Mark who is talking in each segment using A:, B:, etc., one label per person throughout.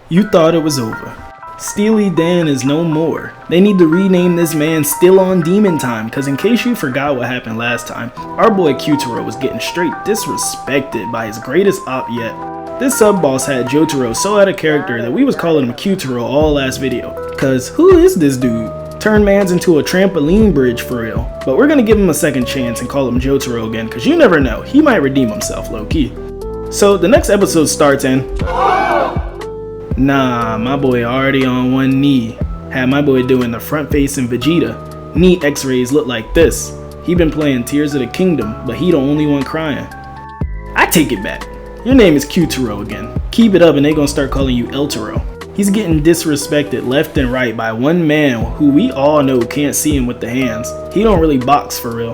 A: You thought it was over. Steely Dan is no more. They need to rename this man Still on Demon Time, cause in case you forgot what happened last time, our boy Jotaro was getting straight disrespected by his greatest op yet. This sub-boss had Jotaro so out of character that we was calling him Jotaro all last video. Cause who is this dude? Turned mans into a trampoline bridge for real. But we're gonna give him a second chance and call him Jotaro again, cause you never know, he might redeem himself low key. So the next episode starts and nah, my boy already on one knee. Had my boy doing the front facing Vegeta. Knee x-rays look like this. He been playing Tears of the Kingdom, but he the only one crying. I take it back. Your name is Jotaro again. Keep it up and they gonna start calling you Eltaro. He's getting disrespected left and right by one man who we all know can't see him with the hands. He don't really box for real.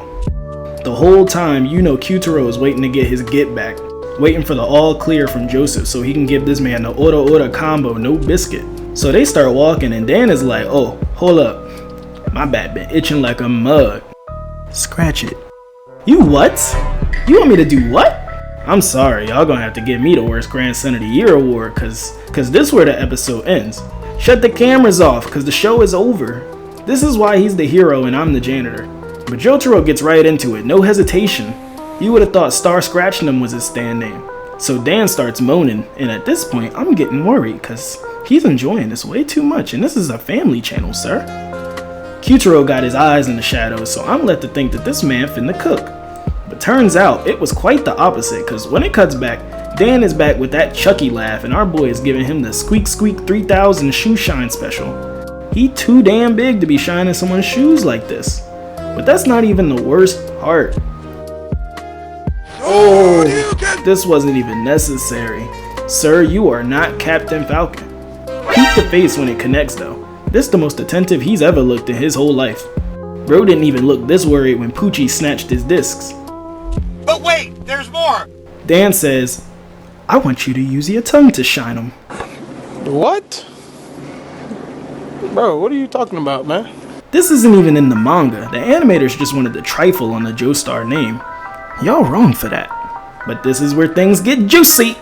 A: The whole time you know Jotaro is waiting to get his get back. Waiting for the all clear from Joseph so he can give this man the Ora combo, no biscuit. So they start walking and Dan is like, oh, hold up. My back been itching like a mug. Scratch it. You what? You want me to do what? I'm sorry, y'all gonna have to give me the worst grandson of the year award cause this where the episode ends. Shut the cameras off cause the show is over. This is why he's the hero and I'm the janitor. But Jotaro gets right into it, no hesitation. You would have thought Star Scratching Him was his stand name. So Dan starts moaning, and at this point, I'm getting worried, cause he's enjoying this way too much, and this is a family channel, sir. Jotaro got his eyes in the shadows, so I'm led to think that this man finna cook. But turns out, it was quite the opposite, cause when it cuts back, Dan is back with that Chucky laugh, and our boy is giving him the Squeak Squeak 3000 shoe shine special. He too damn big to be shining someone's shoes like this. But that's not even the worst part. Oh, this wasn't even necessary. Sir, you are not Captain Falcon. Keep the face when it connects though. This the most attentive he's ever looked in his whole life. Bro didn't even look this worried when Poochie snatched his discs.
B: But wait, there's more!
A: Dan says, I want you to use your tongue to shine them.
C: What? Bro, what are you talking about, man?
A: This isn't even in the manga. The animators just wanted to trifle on the Joestar name. Y'all wrong for that. But this is where things get juicy.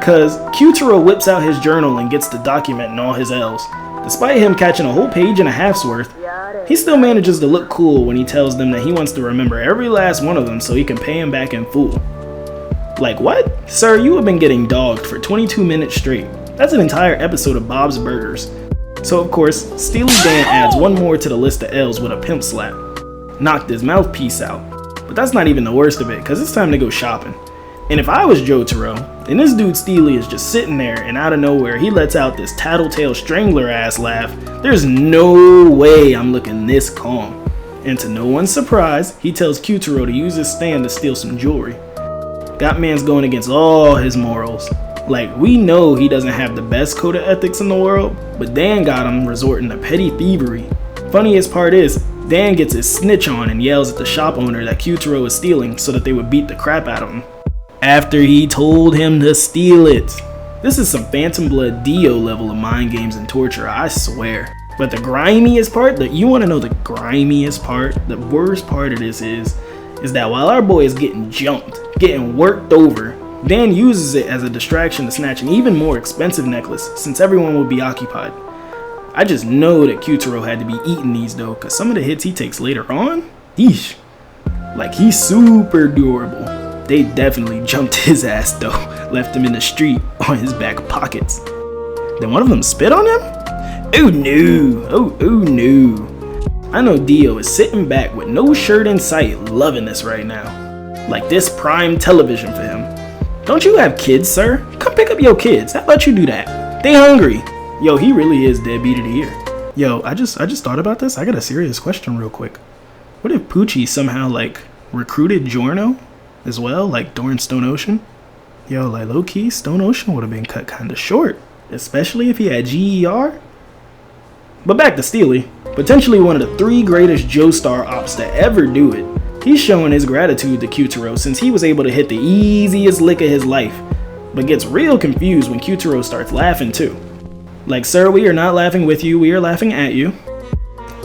A: Cause Jotaro whips out his journal and gets to documenting all his L's. Despite him catching a whole page and a half's worth, he still manages to look cool when he tells them that he wants to remember every last one of them so he can pay him back in full. Like what? Sir, you have been getting dogged for 22 minutes straight. That's an entire episode of Bob's Burgers. So of course, Steely Dan adds one more to the list of L's with a pimp slap. Knocked his mouthpiece out. But that's not even the worst of it, cause it's time to go shopping. And if I was Jotaro, and this dude Steely is just sitting there and out of nowhere he lets out this tattletale strangler ass laugh, there's no way I'm looking this calm. And to no one's surprise, he tells Jotaro to use his stand to steal some jewelry. Got man's going against all his morals. Like, we know he doesn't have the best code of ethics in the world, but Dan got him resorting to petty thievery. Funniest part is, Dan gets his snitch on and yells at the shop owner that Jotaro is stealing so that they would beat the crap out of him. After he told him to steal it. This is some Phantom Blood Dio level of mind games and torture, I swear. But the grimiest part, you wanna know the grimiest part? The worst part of this is that while our boy is getting jumped, getting worked over, Dan uses it as a distraction to snatch an even more expensive necklace since everyone will be occupied. I just know that Jotaro had to be eating these though, cause some of the hits he takes later on, eesh. Like he's super durable. They definitely jumped his ass though, left him in the street on his back pockets. Then one of them spit on him? Oh no, oh no. I know Dio is sitting back with no shirt in sight loving this right now. Like this prime television for him. Don't you have kids, sir? Come pick up your kids, how about you do that? They hungry. Yo, he really is deadbeat of the year. Yo, I just thought about this. I got a serious question real quick. What if Poochie somehow like recruited Giorno as well, like during Stone Ocean? Yo, like low key, Stone Ocean would have been cut kinda short, especially if he had GER. But back to Steely, potentially one of the 3 greatest Joestar ops to ever do it. He's showing his gratitude to Jotaro since he was able to hit the easiest lick of his life, but gets real confused when Jotaro starts laughing too. Like, sir, we are not laughing with you, we are laughing at you.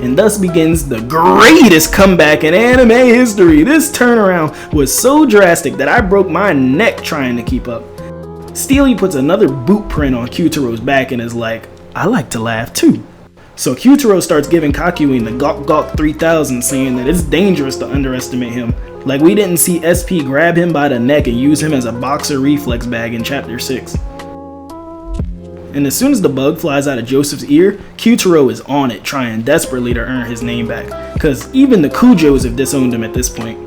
A: And thus begins the greatest comeback in anime history. This turnaround was so drastic that I broke my neck trying to keep up. Steely puts another boot print on Kyutaro's back and is like, I like to laugh too. So Jotaro starts giving Kakyoin the Gawk Gawk 3000, saying that it's dangerous to underestimate him. Like we didn't see SP grab him by the neck and use him as a boxer reflex bag in chapter 6. And as soon as the bug flies out of Joseph's ear, Jotaro is on it, trying desperately to earn his name back. Cause even the KUJO'S have disowned him at this point.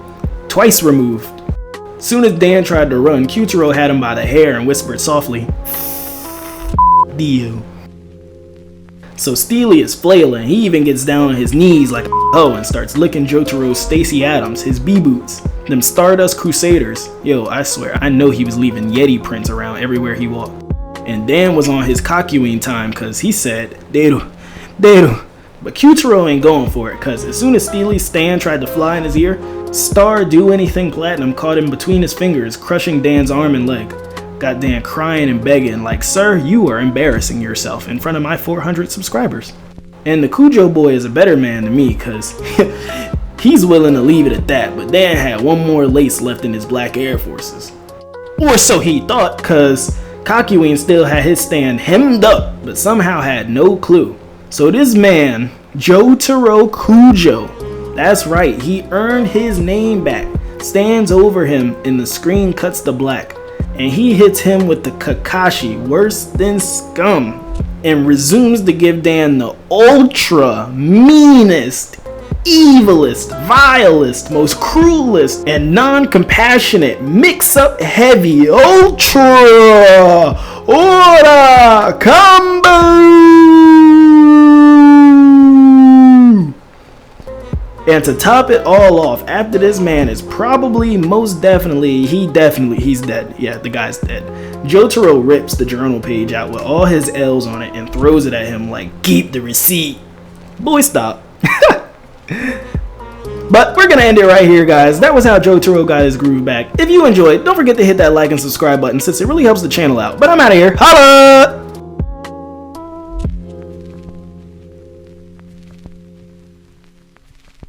A: Twice removed. Soon as Dan tried to run, Jotaro had him by the hair and whispered softly, "Dio." So Steely is flailing. He even gets down on his knees like a hoe and starts licking Jotaro's Stacy Adams, his B-boots, them Stardust Crusaders. Yo, I swear, I know he was leaving Yeti prints around everywhere he walked. And Dan was on his Kakyoin time cause he said, Deru, Deru. But Jotaro ain't going for it cause as soon as Steely's stand tried to fly in his ear, Star Do Anything Platinum caught him between his fingers, crushing Dan's arm and leg. Got Dan crying and begging like, sir, you are embarrassing yourself in front of my 400 subscribers. And the Kujo boy is a better man than me cause he's willing to leave it at that, but Dan had one more lace left in his black Air Forces. Or so he thought, cause Kakyoin still had his stand hemmed up, but somehow had no clue. So this man, Jotaro Kujo, that's right, he earned his name back, stands over him and the screen cuts to black. And he hits him with the Kakashi, worse than scum, and resumes to give Dan the ultra meanest, evilest, vilest, most cruelest, and non-compassionate mix-up heavy ultra order combo! And to top it all off, after this man is probably, most definitely, he's dead. Yeah, the guy's dead. Jotaro rips the journal page out with all his L's on it and throws it at him like, keep the receipt. Boy, stop. But we're gonna end it right here, guys. That was how Jotaro got his groove back. If you enjoyed, don't forget to hit that like and subscribe button since it really helps the channel out. But I'm out of here. Holla!